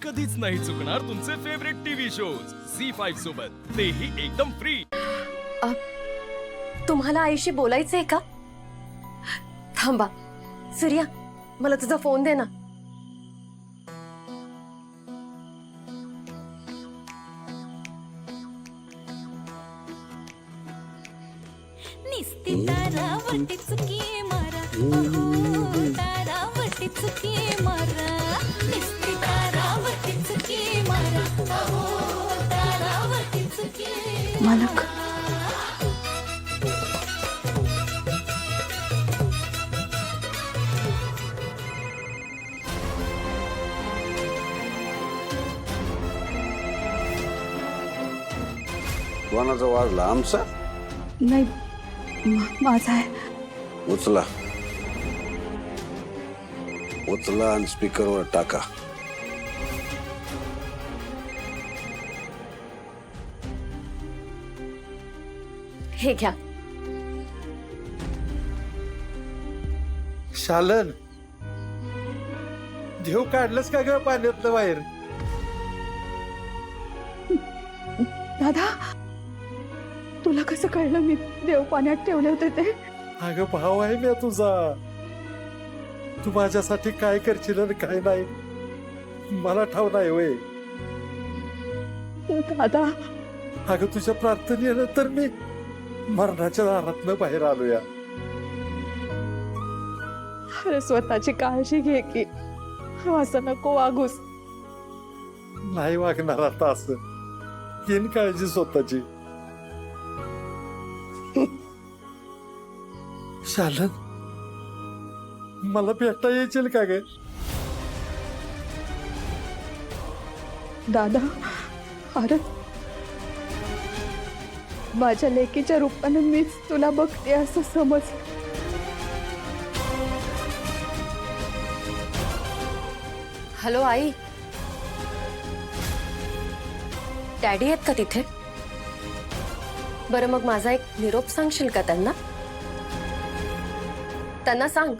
कधीच नाही चुकणार तुमचे फेवरेट टीव्ही शोज झी5 सोबत, तेही एकदम फ्री। तुम्हाला आईशी बोलायचंय का? थांबा सूर्या, मला तुझा फोन दे ना। निस्ती तारावटी चुकी मारा, अहो तारावटी चुकी मारा, निस्ती तारावटी चुकी मारा, अहो तारावटी चुकी मालक, कोणाचा वाजला? आमचा? नाही माझा आहे। उचला उचला आणि स्पीकरवर टाका। हे घ्या। शालन, देव काढलंस का ग पाण्यातलं बाहेर? दादा, तुला कसं कळलं मी देव पाण्यात ठेवले होते ते? अगं भाव आहे मी तुझा, तू माझ्यासाठी काय करशील आणि काय नाही मला ठाव नाही होय। दादा, अगं तुझ्या प्रार्थनेनंतर मी मरणाच्या दारातनं बाहेर आलोया। अरे स्वतःची काळजी घे की, असं नको वागूस। नाही वागणार आता असं, घेईन काळजी स्वतःची। शालन, मला भेटता येईल का ग? दादा, अरे माझ्या लेकीच्या रूपाने मीच तुला बघते असं समज। हॅलो आई, डॅडी आहेत का तिथे? बरं मग माझा एक निरोप सांगशील का त्यांना? त्यांना सांग,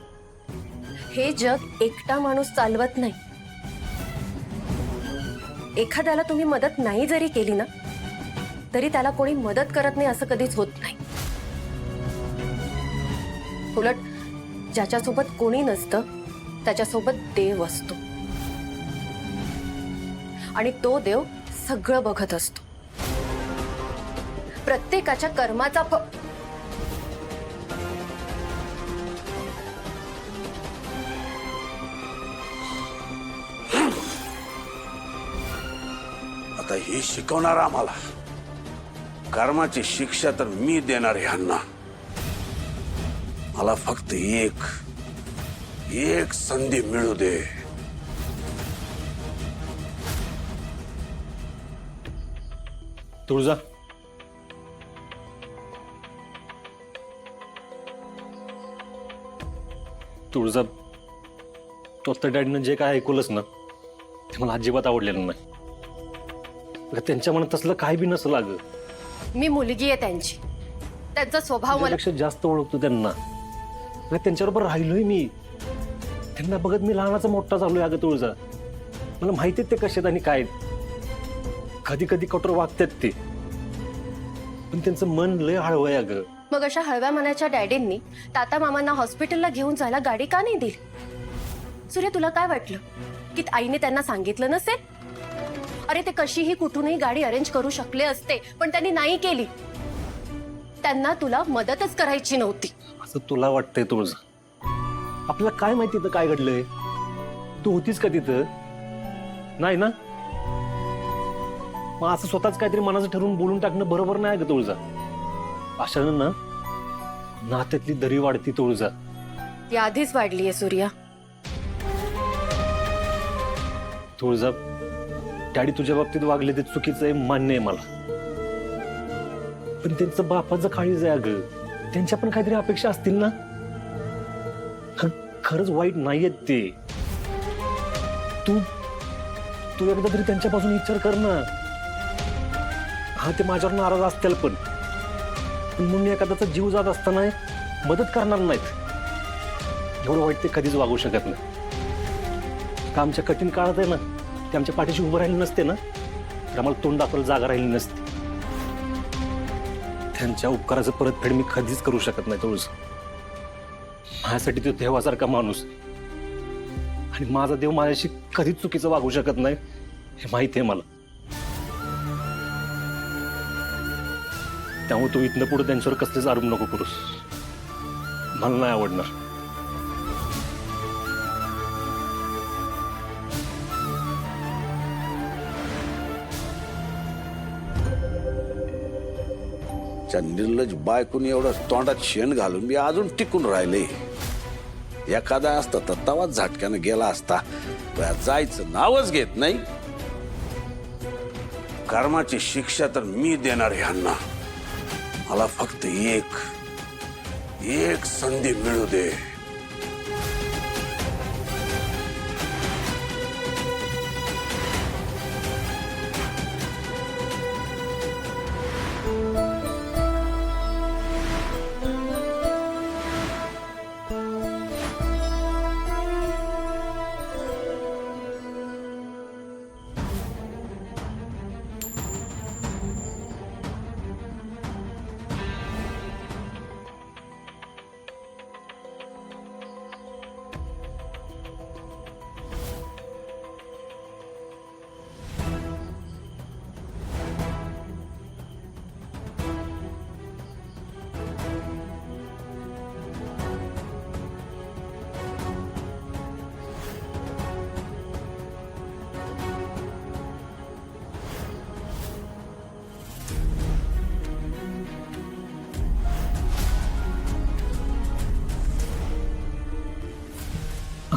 हे जग एकटा माणूस चालवत नाही। एखाद्याला तुम्ही मदत नाही जरी केली ना, तरी त्याला कोणी मदत करत नाही असं कधीच होत नाही। उलट ज्याच्यासोबत कोणी नसतं त्याच्यासोबत देव असतो, आणि तो देव सगळं बघत असतो। प्रत्येकाच्या कर्माचा आता हे शिकवणार आम्हाला, कर्माची शिक्षा तर मी देणार ह्यांना। मला फक्त एक संधी मिळू दे। तुळजा, तुळजा, तू आता डॅडीनं जे काय ऐकवलंस ना, ते मला अजिबात आवडलेलं नाही। अगं, त्यांच्या मनात तसलं काही बी नसलं। अगं, मी मुलगी आहे त्यांची, त्यांचा स्वभाव मला तुझ्यापेक्षा जास्त ओळखतो त्यांना। अगं, त्यांच्याबरोबर राहिलोय मी, त्यांना बघत मी लहानाचा मोठा झालोय। अगं तुळजा, मला माहिती आहे ते कसे आणि काय। कधी कधी कठोर वागतात ते, पण त्यांचं मन लय हळवं आहे। अगं, मग अशा हळव्या मनाच्या डॅडींनी ताता मामांना हॉस्पिटलला घेऊन जायला गाडी का नाही दिली? सूर्य, तुला काय वाटलं की आईने त्यांना सांगितलं नसेल? अरे ते कशीही कुठूनही गाडी अरेंज करू शकले असते, पण त्यांनी नाही केली। त्यांना तुला मदतच करायची नव्हती असं तुला वाटतंय तुळजा? आपल्याला काय माहिती तर काय घडलंय? तू होतीस का तिथं? नाही ना? मग असं स्वतःच काहीतरी मनाचं ठरवून बोलून टाकणं बरोबर नाही ग तुळजा। अशानं ना नात्यातली दरी वाढती तुळजा। ती आधीच वाढलीये सूर्या। तुळजा, डॅडी तुझ्या बाबतीत वागले ते चुकीचं आहे, मान्य आहे मला, पण त्यांचं बापाचं काळीज आहे। अगं, त्यांच्या पण काहीतरी अपेक्षा असतील ना? खरंच वाईट नाहीयेत ते। तू तू एकदा तरी त्यांच्यापासून विचार कर ना। हा, ते माझ्यावर नाराज असतील, पण म्हणून एखाद्याचा जीव जात असताना मदत करणार नाहीत। एवढं वाईट ते कधीच वागू शकत नाही। आमच्या कठीण काळात आहे ना, ते आमच्या पाठीशी उभं राहिले नसते ना तर आम्हाला तोंड दाखवायला जागा राहिली नसती. त्यांच्या उपकाराचं परतफेड मी कधीच करू शकत नाही तुळस. माझ्यासाठी तो देवासारखा माणूस आणि माझा देव माझ्याशी कधीच चुकीचं वागू शकत नाही हे माहिती आहे मला. त्यामुळे तू इथनं पुढे त्यांच्यावर कसलेच आरोप नको करूस. मला नाही आवडणार. त्या निर्लज बायकून एवढं तोंडात शेण घालून मी अजून टिकून राहिले. एखादा असता तर तवाच झटक्यानं गेला असता. जायचं नावच घेत नाही. कर्माची शिक्षा तर मी देणार ह्यांना. मला फक्त एक संधी मिळू दे.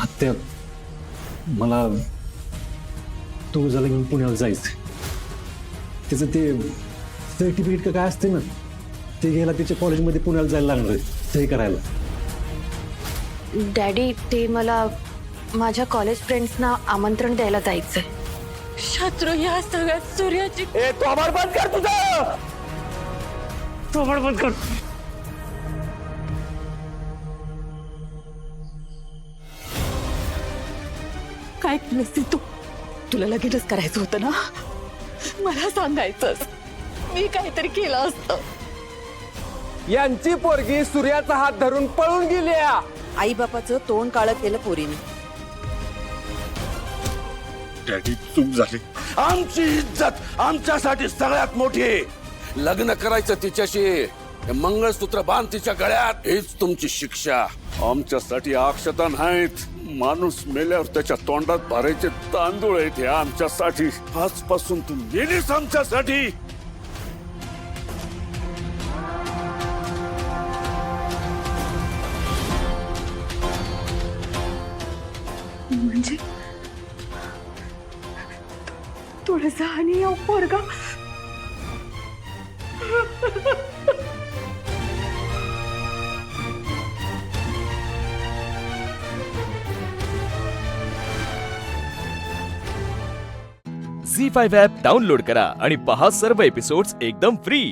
आत्या मला तुळजाला घेऊन पुण्याला जायचं. त्याचं ते सर्टिफिकेट का काय असते ना ते घ्यायला त्याच्या कॉलेजमध्ये पुण्याला जायला लागणार आहे सही करायला. डॅडी ते मला माझ्या कॉलेज फ्रेंड्सना आमंत्रण द्यायला जायचंय. शत्रू या सगळ्यात सूर्याची काय केलंस तू? तुला लगेचच करायचं होतं ना. मला सांगायचंस. मी काहीतरी केलं असतं. यांची पोरगी सूर्याचा हात धरून पळून गेली. आई बापाचं तोंड काळं केलं पोरीने. डॅडी चूक झाली. आमची इज्जत आमच्यासाठी सगळ्यात मोठी आहे. लग्न करायचं तिच्याशी. हे मंगळसूत्र बांध तिच्या गळ्यात. हीच तुमची शिक्षा. आमच्यासाठी अक्षता नाहीत. माणूस मेल्यावर त्याच्या तोंडात भरायचे तांदूळ आहेत हे आमच्यासाठी. आजपासून तू मेलीस आमच्यासाठी. म्हणजे तुळजा आणि हा पोरगा झी5 ॲप डाउनलोड करा आणि पहा सर्व एपिसोड्स एकदम फ्री.